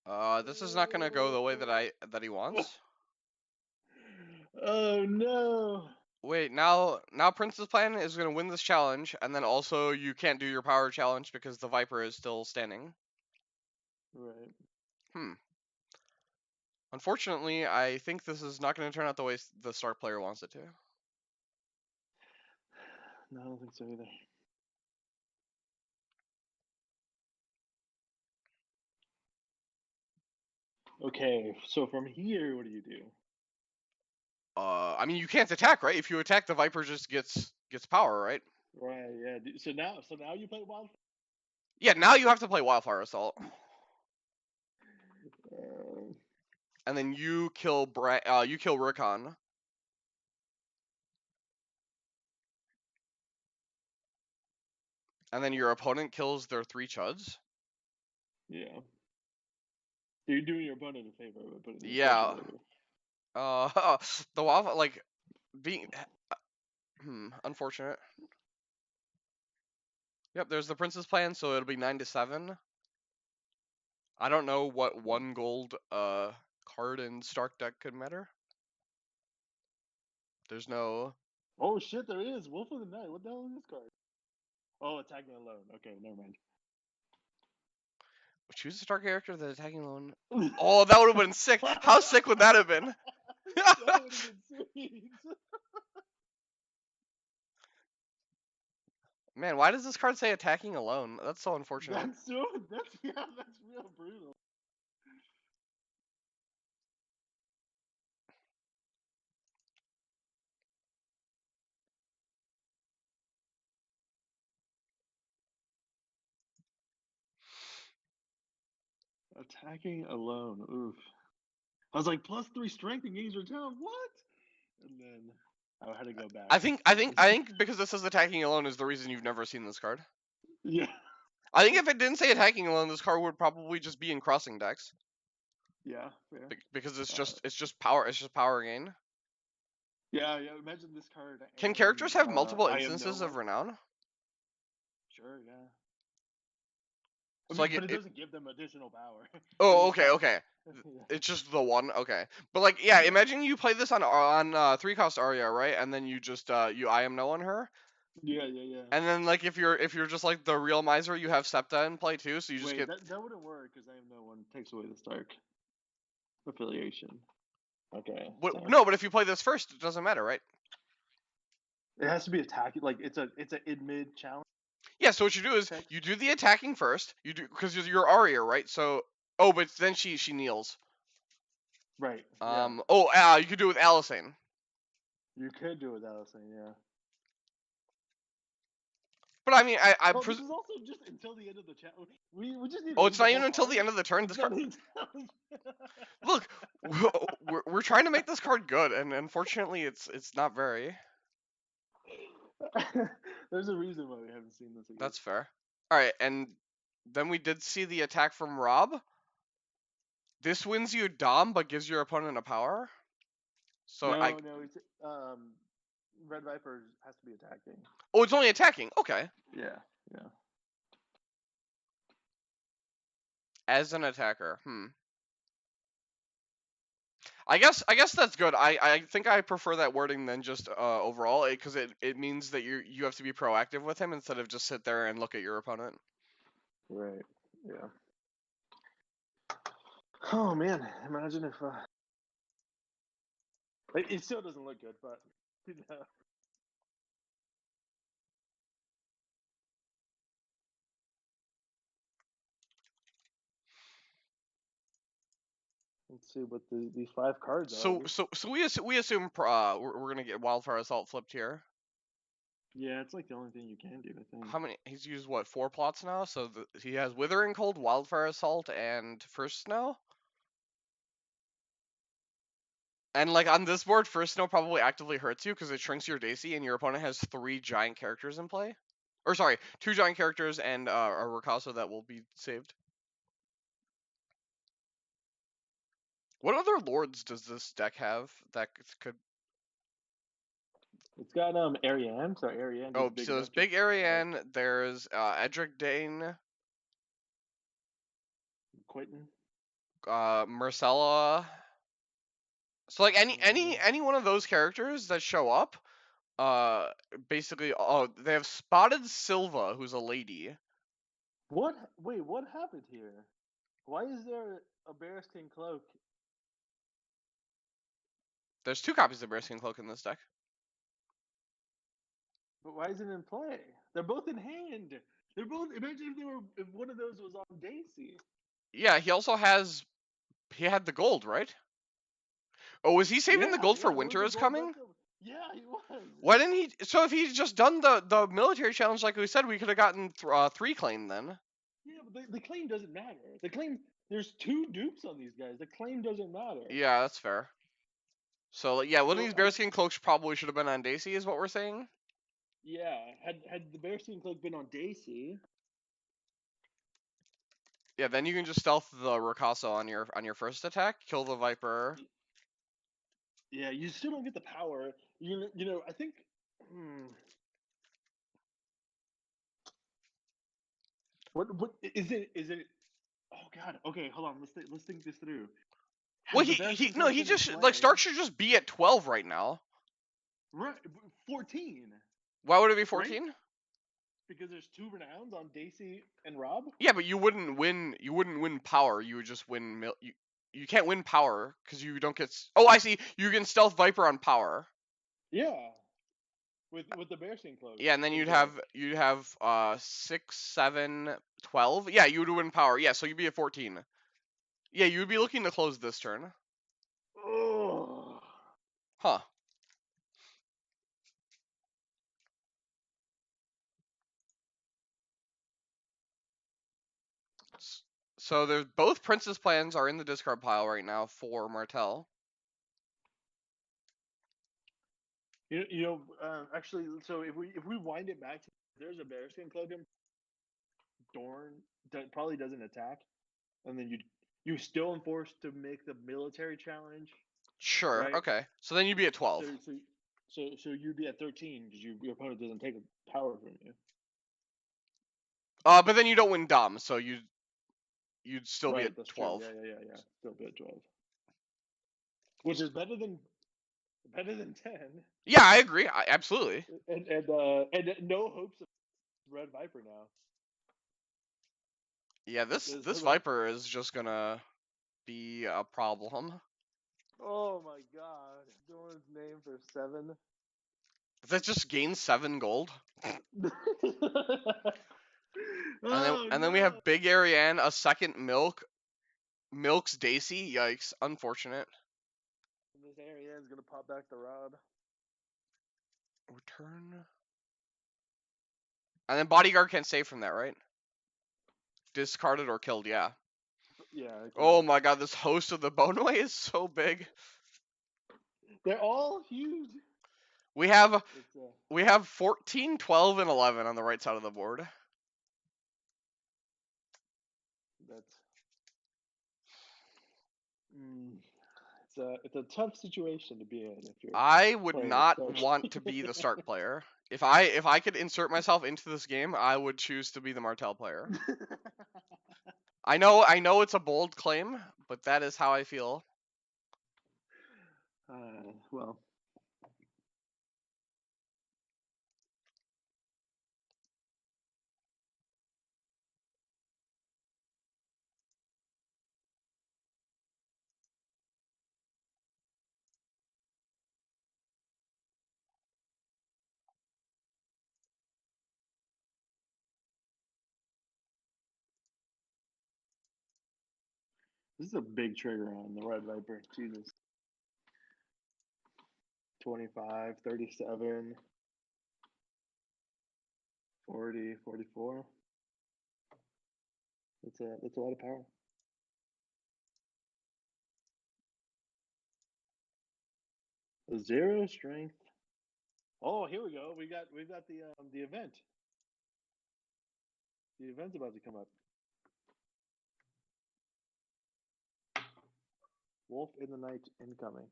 Oh, This is not gonna go the way that he wants. oh no! Wait, now Princess Plan is gonna win this challenge, and then also you can't do your power challenge because the Viper is still standing. Right. Hmm. Unfortunately, I think this is not gonna turn out the way the start player wants it to. No, I don't think so either. Okay, so from here, what do you do? I mean, you can't attack, right? If you attack, the Viper just gets power, right? Right. Yeah. So now you play wild. Yeah, now you have to play Wildfire Assault, Uh, and then you kill you kill Rikon, and then your opponent kills their 3 chuds. yeah. So you're doing your opponent a favor by putting this pressure Yeah. later. The Wildfire, like, being unfortunate. Yep, there's the Princess plan, so it'll be 9-7. I don't know what 1 gold card in Stark deck could matter. There's no. Oh shit! There is Wolf of the Night. What the hell is this card? Oh, attacking alone. Okay, never mind. Choose a star character that's attacking alone. Oh, that would have been sick. How sick would that have been? That would have been sweet. Man, why does this card say attacking alone? That's so unfortunate. That's real brutal. Attacking alone. Oof. I was like +3 strength and gains return. What? And then I had to go back. I think because this says attacking alone is the reason you've never seen this card. Yeah. I think if it didn't say attacking alone, this card would probably just be in crossing decks. Yeah. Fair. Because Uh, it's just power. It's just power gain. yeah. Yeah. Imagine this card Can and characters have multiple I am no instances of one. renown? Sure. Yeah. I So mean, like but it doesn't give them additional power. They oh, just okay, have. okay. Yeah. It's just the one, okay. But like, yeah, Yeah. imagine you play this on 3-cost Arya, right? And then you just you I am no on her. Yeah. Yeah. Yeah. And then like if you're just like the real miser, you have Septa in play too, so you just Wait, get. that wouldn't work because I am no one takes away the Stark affiliation. Okay, so No, but if you play this first, it doesn't matter, right? it has to be attacking. Like it's a in mid challenge Yeah. So what you do is text. you do the attacking first. You do because you're Arya, right? So but then she kneels. Right. Yeah. You could do it with Alisane. You could do it without us saying, yeah. But I mean, Oh, this is also just until the end of the chat. We just need to oh, read it's the not whole even until the card. end of the turn. This card. It's Look, we're trying to make this card good, and unfortunately, it's not very. There's a reason why we haven't seen this again. That's fair. All right, and then we did see the attack from Rob. This wins you Dom, but gives your opponent a power. So No, it's Red Viper has to be attacking. Oh, it's only attacking. Okay. Yeah. As an attacker. I guess that's good. I think I prefer that wording than just overall, because it means that you have to be proactive with him instead of just sit there and look at your opponent. Right. Yeah. Oh man, imagine if it still doesn't look good, but let's see what these 5 cards are. So we assume we're gonna get Wildfire Assault flipped here. Yeah, it's like the only thing you can do, I think. How many? He's used what, 4 plots now? So he has Withering Cold, Wildfire Assault, and First Snow. And like on this board, First Snow probably actively hurts you because it shrinks your Daisy, and your opponent has 3 giant characters in play. Or sorry, 2 giant characters and a Ricasso that will be saved. What other lords does this deck have that could? It's got Ariane, so Ariane does Oh, big so there's magic. Big Ariane. There's Edric Dane, Quentin. Marcella. So like any one of those characters that show up, basically, they have Spotted Silva, who's a lady. What? Wait, what happened here? Why is there a Bearskin Cloak? There's 2 copies of Bearskin Cloak in this deck. But why is it in play? They're both in hand. They're both. Imagine if one of those was on Daisy. Yeah, he also has. He had the gold, right? Oh, was he saving the gold for there was Winter a is gold coming? left over. Yeah, he was. Why didn't he? So if he'd just done the military challenge like we said, we could have gotten 3 claim then. Yeah, but the claim doesn't matter. The claim. There's 2 dupes on these guys. The claim doesn't matter. Yeah, that's fair. So yeah, one of So these Bearskin Cloaks probably should have been on Daisy, is what we're saying. yeah, had the Bearskin Cloak been on Daisy. Yeah, then you can just stealth the Ricasso on your first attack, kill the Viper. Yeah, you still don't get the power. You know, I think. What is it? Is it? Oh God. Okay, hold on. Let's think this through. Well, Has the Bearskin no, Cloak he been in just like play? Stark should just be at 12 right now. Right, 14. Why would it be Right? 14? Because there's 2 renowns on Daisy and Rob. Yeah, but you wouldn't win. You wouldn't win power. You would just win. You can't win power because you don't get. Oh, I see. You can stealth Viper on power. Yeah, with the Bearskin Cloak. Yeah, and then in you'd play. have 6, 7, 12. Yeah, you would win power. Yeah, so you'd be at 14. Yeah, you would be looking to close this turn. Oh. Huh. So there's both Princess plans are in the discard pile right now for Martell. Actually, so if we wind it back, there's a Bearskin Cloak in Dorn that probably doesn't attack, and then you still enforced to make the military challenge, Sure. right? Okay. So then you'd be at 12. So you'd be at 13 because your opponent doesn't take a power from you. But then you don't win Dom, so you'd still be Right, at that's 12. true. Yeah. Still be at 12, which is better than 10, Yeah, I agree. Absolutely. and no hopes of Red Viper now. Yeah, this Viper is just gonna be a problem. Oh my God, Dorn's name for 7. That just gains 7 gold. And then we have Big Ariane, a second Milk's Daisy. Yikes, unfortunate. This Ariane's gonna pop back the Rob. Return. And then bodyguard can't save from that, right? Discarded or killed, yeah. Yeah. Oh my god, this host of the Boneway is so big. They're all huge. We have It's 14, 12, and 11 on the right side of the board. that's it's a tough situation to be in if you're I would playing not Stark. want to be the Stark player. If I could insert myself into this game, I would choose to be the Martell player. I know it's a bold claim, but that is how I feel. Well, this is a big trigger on the Red Viper. Jesus. 25, 37, 40, 44. That's a lot of power. 0 strength. Oh, here we go. We've got the event. The event's about to come up. Wolf in the night incoming.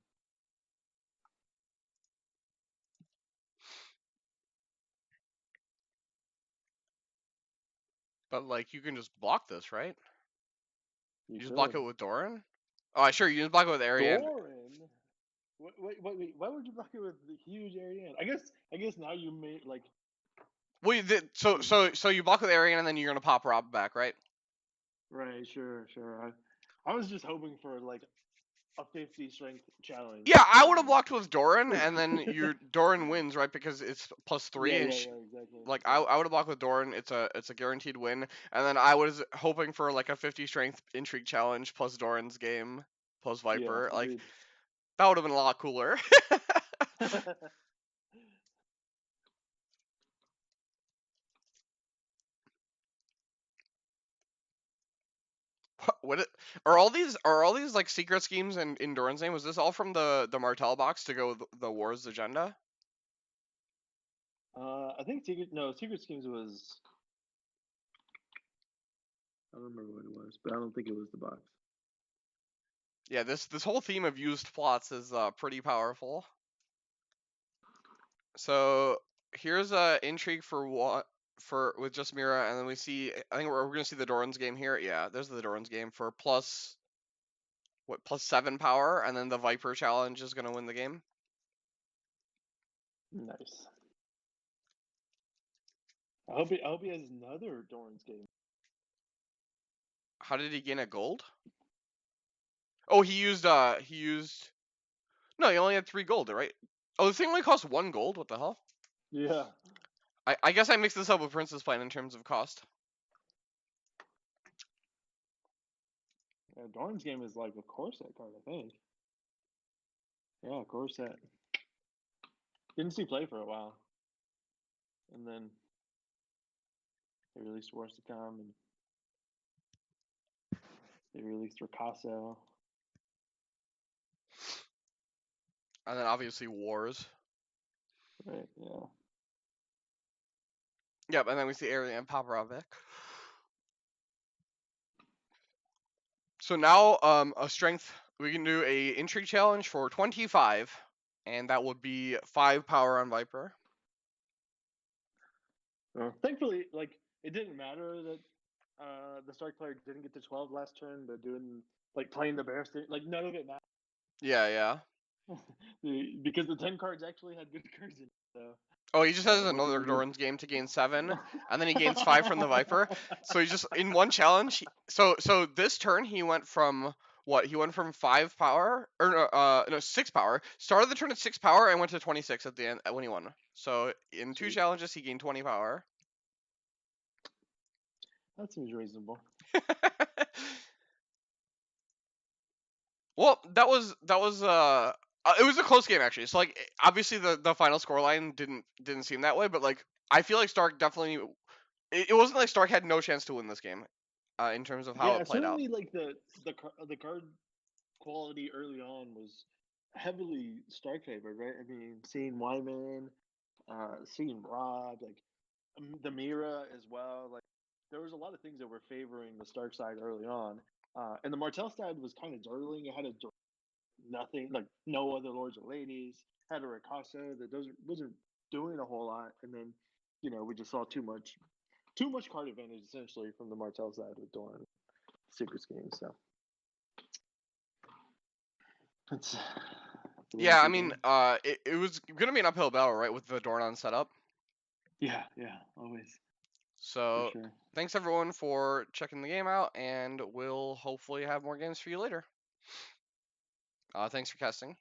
But like you can just block this, right? You You just block could. it with Doran? Oh, sure, you just block it with Ariane. Doran. Wait. Why would you block it with the huge Ariane? I guess now you may like. Well, so you block with Ariane and then you're gonna pop Rob back, right? Right. Sure. I was just hoping for like a 50 strength challenge. Yeah, I would have blocked with Doran, and then your Doran wins, right? Because it's +3, and yeah, exactly. like I would have blocked with Doran. It's a guaranteed win, and then I was hoping for like a 50 strength intrigue challenge plus Doran's game plus Yeah, Viper. Like agreed. that would have been a lot cooler. Are all these like secret schemes in Doran's name? Was this all from the Martell box to go with the Wars agenda? I think Secret Schemes was. I don't remember what it was, but I don't think it was the box. Yeah, this whole theme of used plots is pretty powerful. So here's a intrigue for what for with just Mira, and then we see. I think we're gonna see the Doran's game here. Yeah, there's the Doran's game for +7 power, and then the Viper challenge is gonna win the game. Nice. I hope he has another Doran's game. How did he gain a gold? Oh, he used. No, he only had 3 gold, right? Oh, the thing only costs 1 gold. What the hell? Yeah. I guess I mixed this up with Princess Plan in terms of cost. Yeah, Doran's game is like a Corset card, I think. Yeah, Corset. Didn't see play for a while, and then they released Wars to Come, and they released Ricasso. And then obviously Wars. Right. Yeah. Yep, and then we see Ariel and Paparovic. So now, a strength. We can do a intrigue challenge for 25, and that would be 5 power on Viper. Thankfully, like it didn't matter that the Stark player didn't get to 12 last turn, but doing like playing the Bear State, like none of it mattered. Yeah. Because the 10 cards actually had good cards in it. So Oh, he just has what can another you do? Doran's game to gain 7, and then he gains 5 from the Viper. So he just in one challenge. So this turn he went from what? He went from 5 power or no 6 power. Started the turn at 6 power and went to 26 at the end when he won. So in 2 Sweet. challenges he gained 20 power. That seems reasonable. Well, that was It was a close game actually. So like obviously the final scoreline didn't seem that way, but like I feel like Stark definitely it wasn't like Stark had no chance to win this game in terms of how Yeah, it played out. certainly like the card quality early on was heavily Stark favored, right? I mean, seeing Wyman, seeing Rob, like the Mira as well. Like there was a lot of things that were favoring the Stark side early on, and the Martell side was kind of dirtling. It had nothing, like no other lords or ladies. Had a Ricasso that wasn't doing a whole lot, and then we just saw too much card advantage essentially from the Martell side with Dorn super scheme. So it's a little Yeah, I too mean, bad. it was gonna be an uphill battle, right, with the Dornan setup. Yeah, yeah, always for So sure. thanks everyone for checking the game out, and we'll hopefully have more games for you later. Thanks for casting.